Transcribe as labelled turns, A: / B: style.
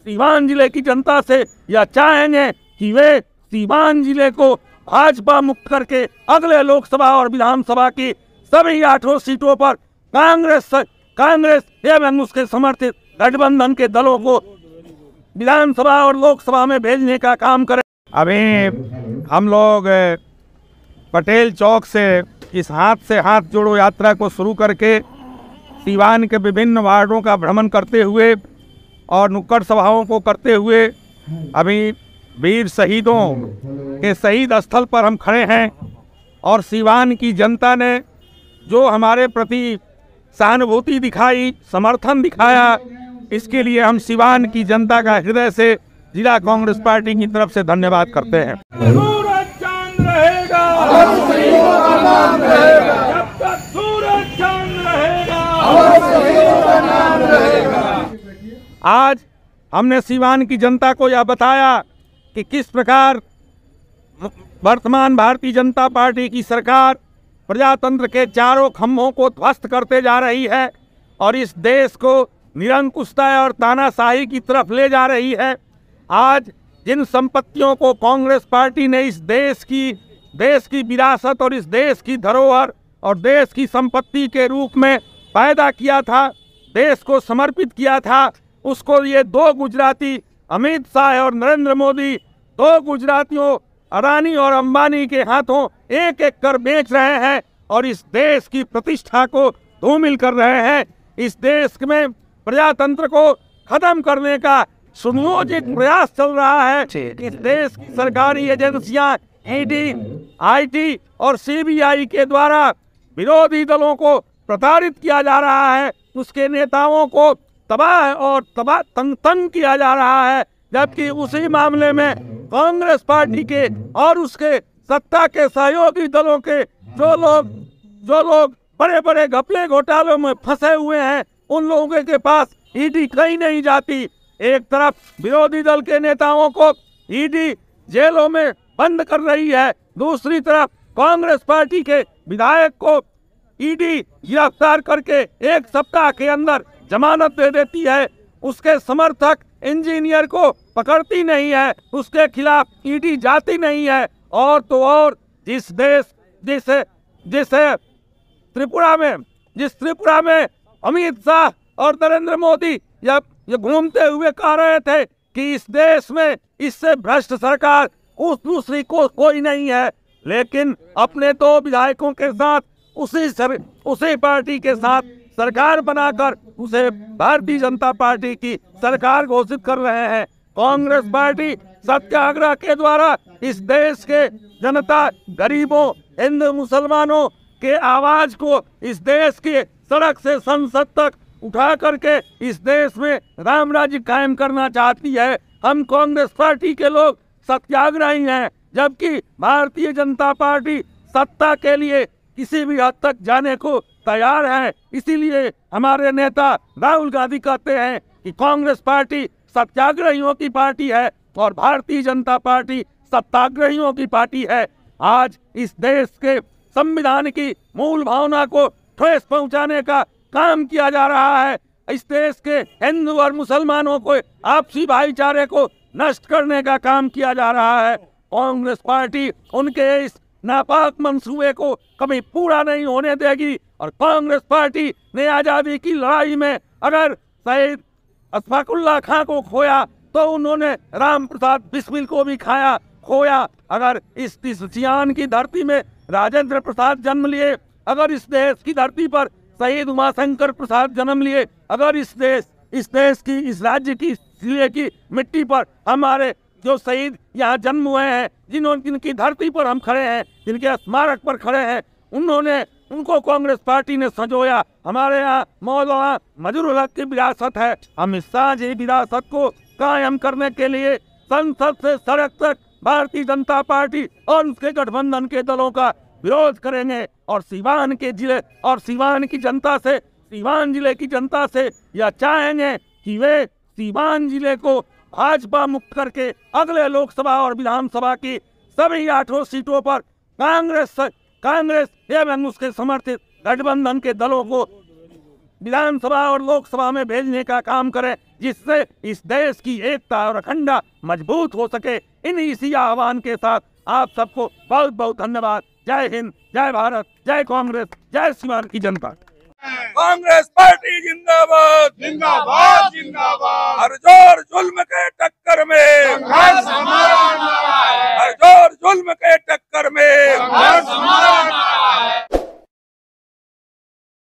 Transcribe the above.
A: सीवान जिले की जनता से यह चाहेंगे कि वे सीवान जिले को भाजपा मुक्त करके अगले लोकसभा और विधानसभा की सभी 8 सीटों पर कांग्रेस एवं उसके समर्थित गठबंधन के दलों को विधानसभा और लोकसभा में भेजने का काम करें।
B: अभी हम लोग पटेल चौक से इस हाथ से हाथ जोड़ो यात्रा को शुरू करके सीवान के विभिन्न वार्डों का भ्रमण करते हुए और नुक्कड़ सभाओं को करते हुए अभी वीर शहीदों के शहीद स्थल पर हम खड़े हैं और सीवान की जनता ने जो हमारे प्रति सहानुभूति दिखाई, समर्थन दिखाया, इसके लिए हम सीवान की जनता का हृदय से जिला कांग्रेस पार्टी की तरफ से धन्यवाद करते हैं।
A: सूरज चांद रहेगा, जब तक सूरज चांद रहेगा। आज हमने सीवान की जनता को यह बताया कि किस प्रकार वर्तमान भारतीय जनता पार्टी की सरकार प्रजातंत्र के चारों खंभों को ध्वस्त करते जा रही है और इस देश को निरंकुशता और तानाशाही की तरफ ले जा रही है। आज जिन संपत्तियों को कांग्रेस पार्टी ने इस देश की विरासत और इस देश की धरोहर और देश की संपत्ति के रूप में पैदा किया था, देश को समर्पित किया था, उसको ये 2 गुजराती अमित शाह और नरेंद्र मोदी 2 गुजरातियों अडानी और अंबानी के हाथों एक एक कर बेच रहे हैं और इस देश की प्रतिष्ठा को धूमिल कर रहे हैं। इस देश में प्रजातंत्र को खत्म करने का सुनियोजित प्रयास चल रहा है। इस देश की सरकारी एजेंसियां ईडी, आईटी और सीबीआई के द्वारा विरोधी दलों को प्रताड़ित किया जा रहा है, उसके नेताओं को तंग किया जा रहा है, जबकि उसी मामले में कांग्रेस पार्टी के और उसके सत्ता के सहयोगी दलों के जो लोग बड़े बड़े घपले घोटालों में फंसे हुए हैं, उन लोगों के पास ईडी कहीं नहीं जाती। एक तरफ विरोधी दल के नेताओं को ईडी जेलों में बंद कर रही है, दूसरी तरफ कांग्रेस पार्टी के विधायक को ईडी गिरफ्तार करके 1 सप्ताह के अंदर जमानत दे देती है। उसके समर्थक इंजीनियर को पकड़ती नहीं है, उसके खिलाफ ईडी जाती नहीं है। और तो और जिस त्रिपुरा में अमित शाह और नरेंद्र मोदी ये घूमते हुए कह रहे थे कि इस देश में इससे भ्रष्ट सरकार दूसरी कोई नहीं है, लेकिन अपने 2 विधायकों के साथ उसी पार्टी के साथ सरकार बनाकर उसे भारतीय जनता पार्टी की सरकार घोषित कर रहे हैं। कांग्रेस पार्टी सत्याग्रह के द्वारा इस देश के जनता, गरीबों, हिंदू मुसलमानों के आवाज को इस देश के सड़क से संसद तक उठा करके इस देश में राम राज्य कायम करना चाहती है। हम कांग्रेस पार्टी के लोग सत्याग्रही हैं, जबकि भारतीय जनता पार्टी सत्ता के लिए किसी भी हद तक जाने को तैयार है। इसीलिए हमारे नेता राहुल गांधी कहते हैं कि कांग्रेस पार्टी सत्याग्रहियों की पार्टी है और भारतीय जनता पार्टी सत्याग्रहियों की पार्टी है। आज इस देश के संविधान की मूल भावना को ठेस पहुंचाने का काम किया जा रहा है। इस देश के हिंदू और मुसलमानों को आपसी भाईचारे को नष्ट करने का काम किया जा रहा है। कांग्रेस पार्टी उनके इस नापाक मंसूबे को कभी पूरा नहीं होने देगी और कांग्रेस पार्टी ने आज़ादी की लड़ाई में अगर शहीद अशफाकुल्लाह खां को खोया तो उन्होंने राम प्रसाद बिस्मिल को भी खोया। अगर इस सियान की धरती में राजेंद्र प्रसाद जन्म लिए, अगर इस देश की धरती पर शहीद उमाशंकर प्रसाद जन्म लिए, अगर इस देश की इस राज्य की जिले की मिट्टी पर हमारे जो शहीद यहाँ जन्म हुए हैं, जिनकी धरती पर हम खड़े हैं, जिनके स्मारक पर खड़े हैं, उनको कांग्रेस पार्टी ने संजोया। हमारे यहाँ मौलाना मजरूल हक की विरासत है। हम इस साझी विरासत को कायम करने के लिए संसद से सड़क तक भारतीय जनता पार्टी और उसके गठबंधन के दलों का विरोध करेंगे और सीवान के जिले और सीवान की जनता से, सीवान जिले की जनता से यह चाहेंगे कि वे सीवान जिले को भाजपा मुक्त करके अगले लोकसभा और विधानसभा की सभी 8 सीटों पर कांग्रेस एवं उसके समर्थित गठबंधन के दलों को विधानसभा और लोकसभा में भेजने का काम करें, जिससे इस देश की एकता और अखंडता मजबूत हो सके। इसी आह्वान के साथ आप सबको बहुत बहुत धन्यवाद। जय हिंद, जय भारत, जय कांग्रेस, जय सीमांत की जनता।
B: कांग्रेस पार्टी जिंदाबाद जिंदाबाद।